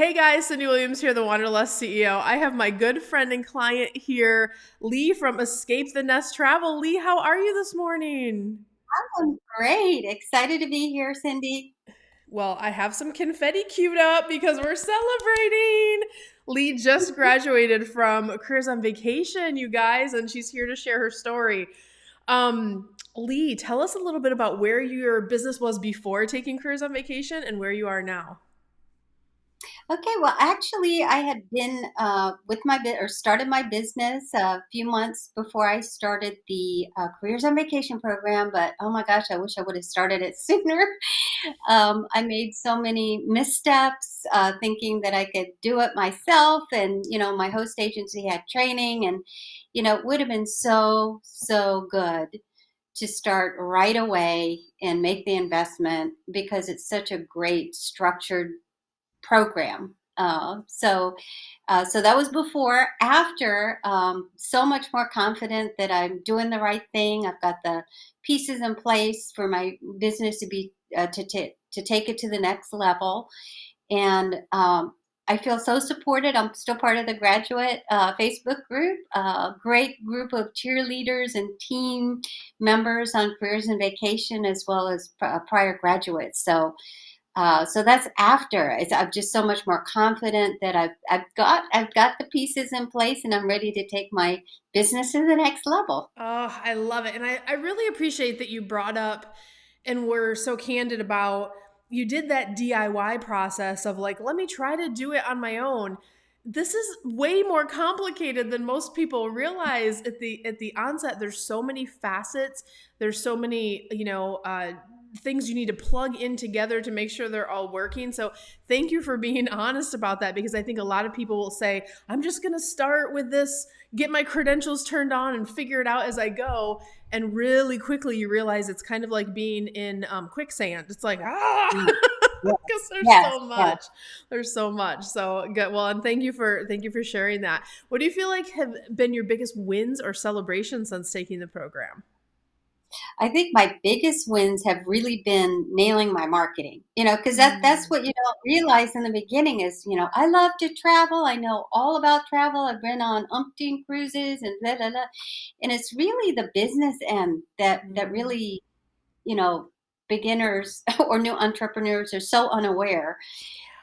Hey guys, Cyndi Williams here, the Wanderlust CEO. I have my good friend and client here, Lee from Escape the Nest Travel. Lee, how are you this morning? I'm great. Excited to be here, Cyndi. Well, I have some confetti queued up because we're celebrating. Lee just graduated from Careers on Vacation, you guys, and she's here to share her story. Lee, tell us a little bit about where your business was before taking Careers on Vacation and where you are now. Okay, well, actually, I had been with my or started my business a few months before I started the Careers on Vacation program. But oh my gosh, I wish I would have started it sooner. I made so many missteps, thinking that I could do it myself, and my host agency had training, and it would have been so good to start right away and make the investment because it's such a great structured program. So that was before. After, so much more confident that I'm doing the right thing. I've got the pieces in place for my business to be to take it to the next level, and I feel so supported. I'm still part of the graduate Facebook group, a great group of cheerleaders and team members on Careers and Vacation, as well as prior graduates. So that's after. I'm just so much more confident that I've got the pieces in place, and I'm ready to take my business to the next level. Oh, I love it. And I really appreciate that you brought up and were so candid about you did that DIY process of like, let me try to do it on my own. This is way more complicated than most people realize at the onset. There's so many facets. There's so many, things you need to plug in together to make sure they're all working. So thank you for being honest about that because I think a lot of people will say, I'm just going to start with this, get my credentials turned on and figure it out as I go. And really quickly you realize it's kind of like being in quicksand. It's like, Mm. Yes, because there's yes, so yes. much. There's so much. So good. Well, and thank you for sharing that. What do you feel like have been your biggest wins or celebrations since taking the program? I think my biggest wins have really been nailing my marketing. Because that's Mm. what you don't realize in the beginning is, I love to travel. I know all about travel. I've been on umpteen cruises and blah blah blah. And it's really the business end that Mm. really, you know, beginners or new entrepreneurs are so unaware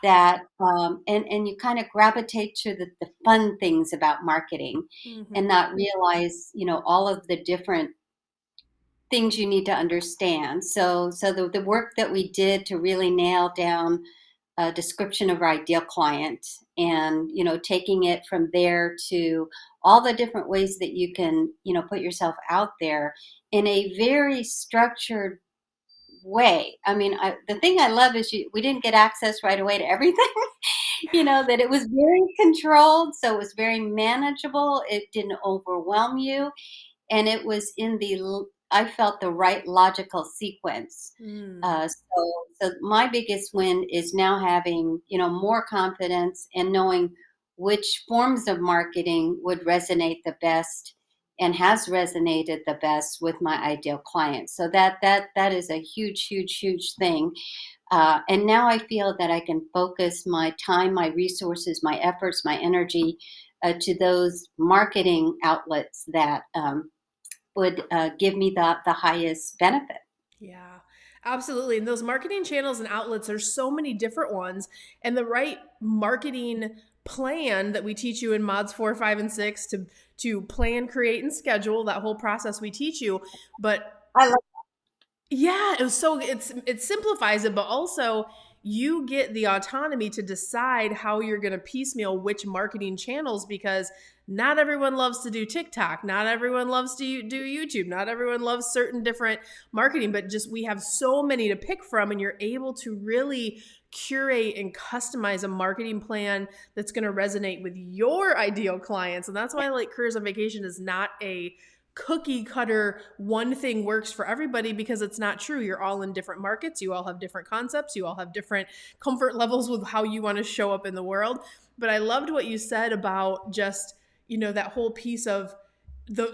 that and you kind of gravitate to the fun things about marketing and Hmm. not realize all of the different things you need to understand. So the work that we did to really nail down a description of our ideal client, and taking it from there to all the different ways that you can put yourself out there in a very structured way. I mean, the thing I love is we didn't get access right away to everything. That it was very controlled, so it was very manageable. It didn't overwhelm you, and it was in I felt the right logical sequence. Mm. So my biggest win is now having more confidence and knowing which forms of marketing would resonate the best and has resonated the best with my ideal clients. So that is a huge thing. And now I feel that I can focus my time, my resources, my efforts, my energy to those marketing outlets that would give me the highest benefit. Yeah, absolutely. And those marketing channels and outlets, there's so many different ones. And the right marketing plan that we teach you in mods 4, 5, and 6 to plan, create, and schedule, that whole process we teach you. But I love. yeah, it simplifies it, but also you get the autonomy to decide how you're going to piecemeal which marketing channels because not everyone loves to do TikTok, not everyone loves to do YouTube, not everyone loves certain different marketing, but just we have so many to pick from and you're able to really curate and customize a marketing plan that's going to resonate with your ideal clients. And that's why like Careers on Vacation is not a cookie cutter one thing works for everybody because it's not true. You're all in different markets, you all have different concepts, you all have different comfort levels with how you want to show up in the world. But I loved what you said about just, that whole piece of the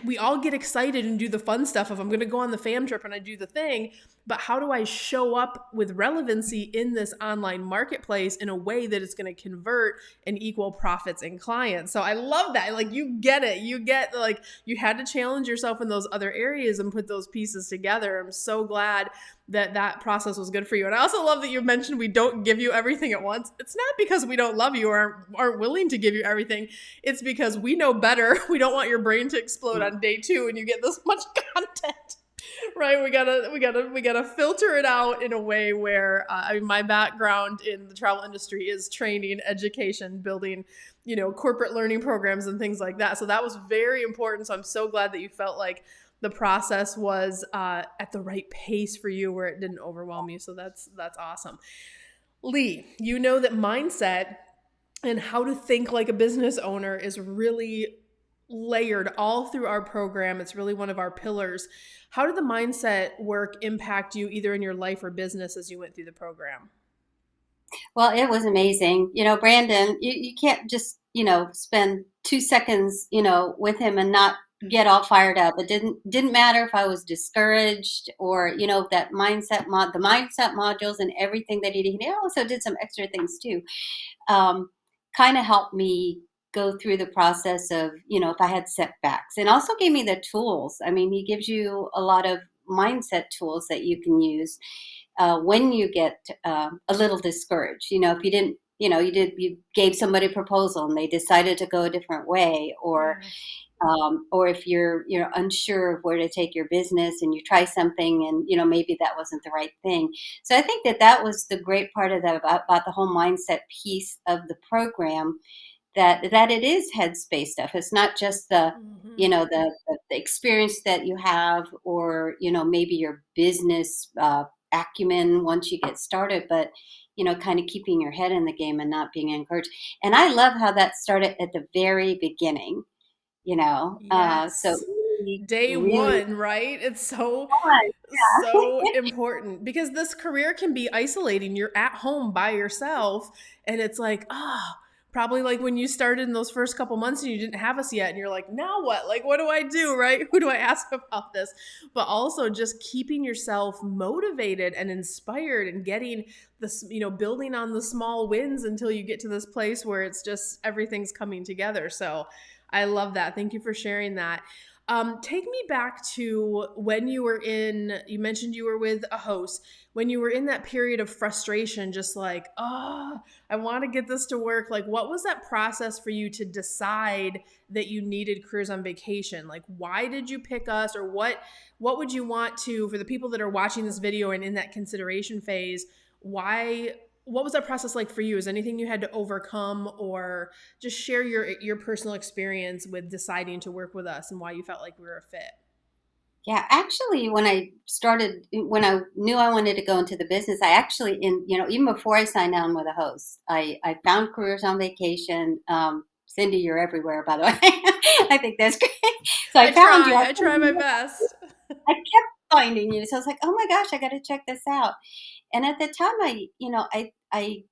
we all get excited and do the fun stuff of I'm going to go on the fam trip and I do the thing, but how do I show up with relevancy in this online marketplace in a way that it's going to convert and equal profits and clients? So I love that. Like, you get it. You get, like, you had to challenge yourself in those other areas and put those pieces together. I'm so glad that that process was good for you. And I also love that you mentioned we don't give you everything at once. It's not because we don't love you or aren't willing to give you everything. It's because we know better. We don't want your brain to explode on day 2 and you get this much content. Right, we gotta filter it out in a way where I mean, my background in the travel industry is training, education, building, corporate learning programs and things like that. So that was very important. So I'm so glad that you felt like the process was at the right pace for you, where it didn't overwhelm you. So that's awesome. Lee, you know that mindset and how to think like a business owner is really layered all through our program. It's really one of our pillars. How did the mindset work impact you either in your life or business as you went through the program? Well, it was amazing. Brandon, you can't just, spend 2 seconds, with him and not get all fired up. It didn't matter if I was discouraged or, that the mindset modules and everything that he did. He also did some extra things too. Um, Kind of helped me go through the process of, if I had setbacks, and also gave me the tools. I mean, he gives you a lot of mindset tools that you can use when you get a little discouraged. If you didn't, you gave somebody a proposal and they decided to go a different way, Yeah. or if you're unsure of where to take your business and you try something and maybe that wasn't the right thing. So I think that was the great part of that about the whole mindset piece of the program, that it is headspace stuff. It's not just the Mm-hmm. you know the experience that you have, or maybe your business acumen once you get started, but kind of keeping your head in the game and not being encouraged. And I love how that started at the very beginning. So Yes. really, Day really one, right? It's so fun. so Yeah. important because this career can be isolating. You're at home by yourself, and it's like, probably like when you started in those first couple months and you didn't have us yet, and you're like, now what? Like, what do I do, right? Who do I ask about this? But also just keeping yourself motivated and inspired and getting this, building on the small wins until you get to this place where it's just everything's coming together. So I love that. Thank you for sharing that. Take me back to when you mentioned you were with a host, when you were in that period of frustration, just like, I want to get this to work. Like, what was that process for you to decide that you needed Careers on Vacation? Like, why did you pick us, or what would you want to, for the people that are watching this video and in that consideration phase, why, what was that process like for you? Is anything you had to overcome, or just share your personal experience with deciding to work with us and why you felt like we were a fit? Yeah, actually, when I knew I wanted to go into the business, I actually, even before I signed on with a host, I found Careers on Vacation. Cyndi, you're everywhere, by the way. I think that's great. So I found you. I try my best. I kept finding you. So I was like, oh my gosh, I got to check this out. And at the time, I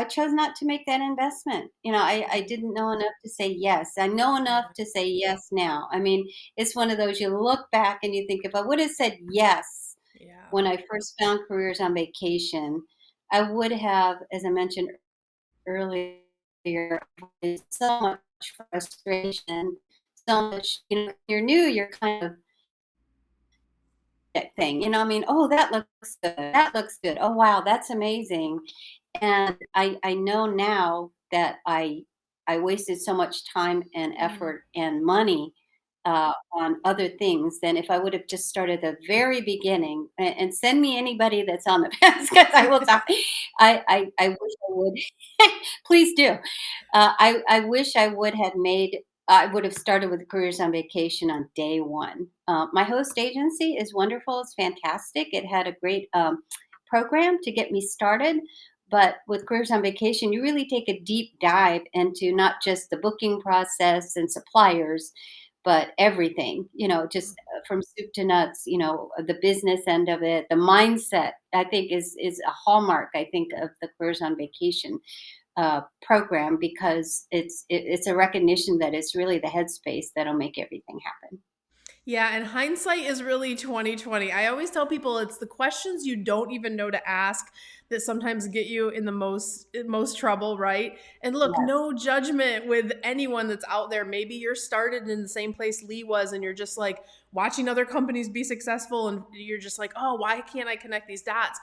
chose not to make that investment. I didn't know enough to say yes. I know enough Yeah. to say yes now. I mean, it's one of those, you look back and you think, if I would have said yes Yeah. when I first found Careers on Vacation, I would have, as I mentioned earlier, so much frustration, so much, you're new, you're kind of that thing. I mean, oh, that looks good. That looks good. Oh, wow, that's amazing. And I know now that I wasted so much time and Mm. effort and money on other things than if I would have just started the very beginning. And send me anybody that's on the fence, because I will talk. I wish I would. Please do. I wish I would have started with Careers on Vacation on day one. My host agency is wonderful. It's fantastic. It had a great program to get me started. But with Careers on Vacation, you really take a deep dive into not just the booking process and suppliers, but everything, just from soup to nuts, the business end of it, the mindset, I think is a hallmark, I think, of the Careers on Vacation program, because it's a recognition that it's really the headspace that'll make everything happen. Yeah, and hindsight is really 2020. I always tell people it's the questions you don't even know to ask that sometimes get you in the most trouble, right? And look, Yes. no judgment with anyone that's out there. Maybe you're started in the same place Lee was and you're just like watching other companies be successful and you're just like, "Oh, why can't I connect these dots?"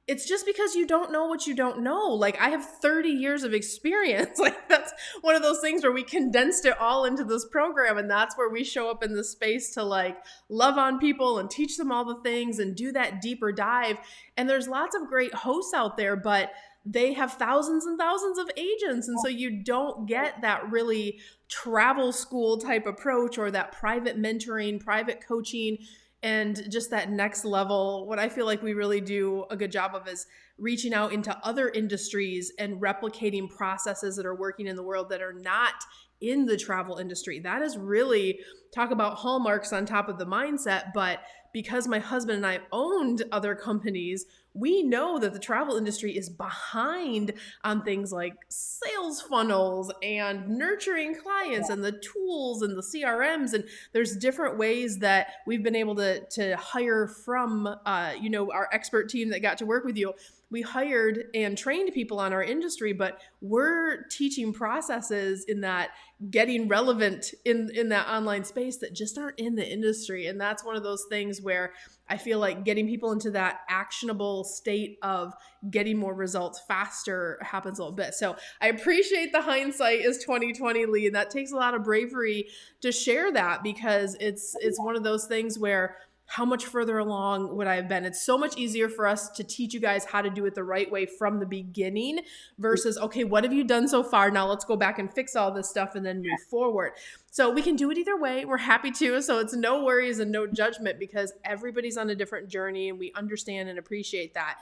It's just because you don't know what you don't know. Like I have 30 years of experience. Like that's one of those things where we condensed it all into this program, and that's where we show up in the space to like love on people and teach them all the things and do that deeper dive. And there's lots of great hosts out there, but they have thousands and thousands of agents, and so you don't get that really travel school type approach or that private mentoring, private coaching, and just that next level. What I feel like we really do a good job of is reaching out into other industries and replicating processes that are working in the world that are not in the travel industry. That is really, talk about hallmarks on top of the mindset. But because my husband and I owned other companies, we know that the travel industry is behind on things like sales funnels and nurturing clients and the tools and the CRMs. And there's different ways that we've been able to hire from, our expert team that got to work with you. We hired and trained people on our industry, but we're teaching processes in that, getting relevant in that online space that just aren't in the industry. And that's one of those things where I feel like getting people into that actionable state of getting more results faster happens a little bit. So I appreciate the hindsight is 2020, Lee, and that takes a lot of bravery to share that, because it's one of those things where how much further along would I have been? It's so much easier for us to teach you guys how to do it the right way from the beginning versus, okay, what have you done so far? Now let's go back and fix all this stuff and then move forward. So we can do it either way. We're happy to. So it's no worries and no judgment because everybody's on a different journey and we understand and appreciate that.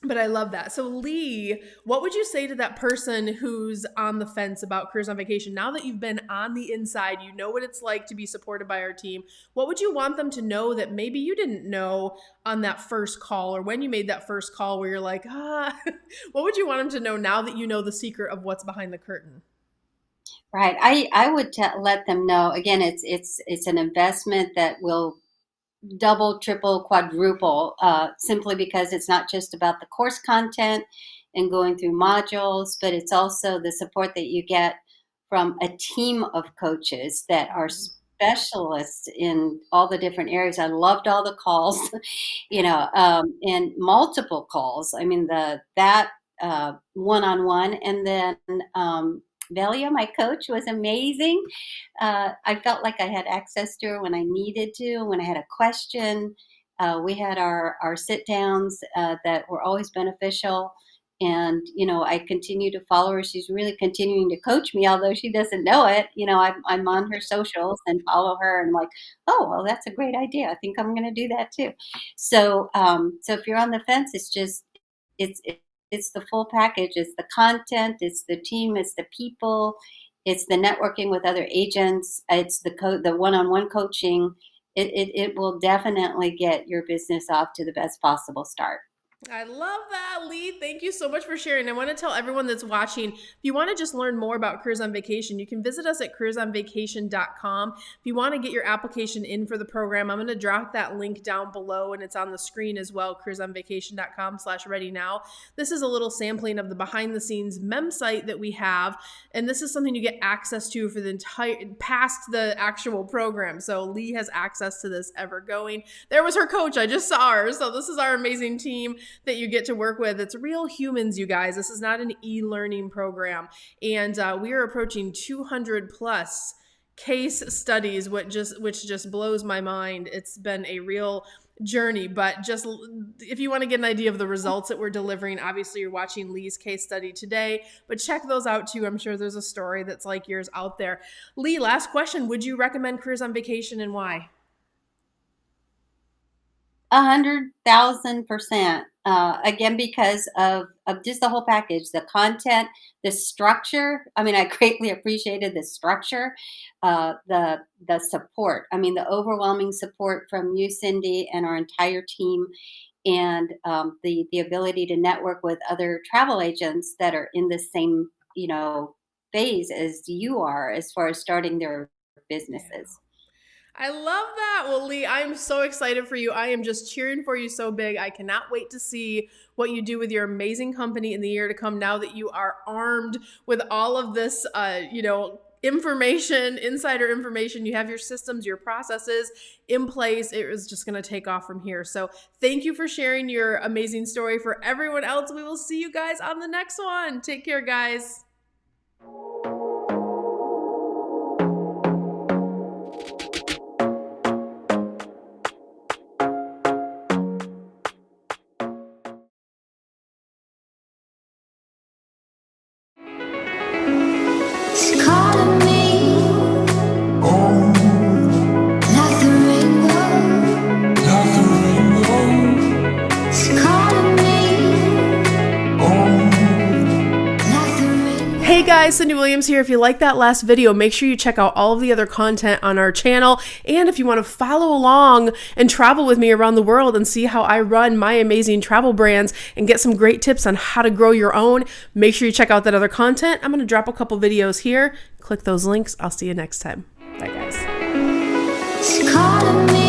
But I love that. So, Lee, what would you say to that person who's on the fence about careers on vacation? Now that you've been on the inside, you know what it's like to be supported by our team. What would you want them to know that maybe you didn't know on that first call or when you made that first call where you're like, what would you want them to know now that you know the secret of what's behind the curtain? Right. I would let them know again. It's an investment that will double, triple, quadruple, simply because it's not just about the course content and going through modules, but it's also the support that you get from a team of coaches that are specialists in all the different areas. I loved all the calls, and multiple calls. I mean, that one-on-one, and then Velia, my coach, was amazing. I felt like I had access to her when I needed to, when I had a question. We had our sit downs that were always beneficial. And, I continue to follow her. She's really continuing to coach me, although she doesn't know it. I'm on her socials and follow her and I'm like, oh, well, that's a great idea. I think I'm going to do that too. So if you're on the fence, it's, it's the full package. It's the content, it's the team, it's the people, it's the networking with other agents, it's the one-on-one coaching. It will definitely get your business off to the best possible start. I love that, Lee. Thank you so much for sharing. I want to tell everyone that's watching, if you want to just learn more about Careers on Vacation, you can visit us at careersonvacation.com. If you want to get your application in for the program, I'm going to drop that link down below and it's on the screen as well, careersonvacation.com/ready now. This is a little sampling of the behind the scenes mem site that we have. And this is something you get access to for the entire, past the actual program. So Lee has access to this ever going. There was her coach. I just saw her. So this is our amazing team that you get to work with. It's real humans, you guys. This is not an e-learning program. And we are approaching 200 plus case studies, which just blows my mind. It's been a real journey, but just if you want to get an idea of the results that we're delivering, obviously you're watching Lee's case study today, but check those out too. I'm sure there's a story that's like yours out there. Lee, last question. Would you recommend Careers on Vacation and why? 100,000%. Again, because of just the whole package, the content, the structure. I mean, I greatly appreciated the structure, the support. I mean, the overwhelming support from you, Cyndi, and our entire team, and the ability to network with other travel agents that are in the same phase as you are as far as starting their Yeah. businesses. I love that. Well, Lee, I am so excited for you. I am just cheering for you so big. I cannot wait to see what you do with your amazing company in the year to come now that you are armed with all of this, information, insider information. You have your systems, your processes in place. It is just going to take off from here. So thank you for sharing your amazing story. For everyone else, we will see you guys on the next one. Take care, guys. It's calling me like the rainbow. It's calling me like the rainbow. Hey guys, Cyndi Williams here. If you like that last video, make sure you check out all of the other content on our channel. And if you want to follow along and travel with me around the world and see how I run my amazing travel brands and get some great tips on how to grow your own, make sure you check out that other content. I'm going to drop a couple videos here. Click those links. I'll see you next time. Bye guys. It's calling me.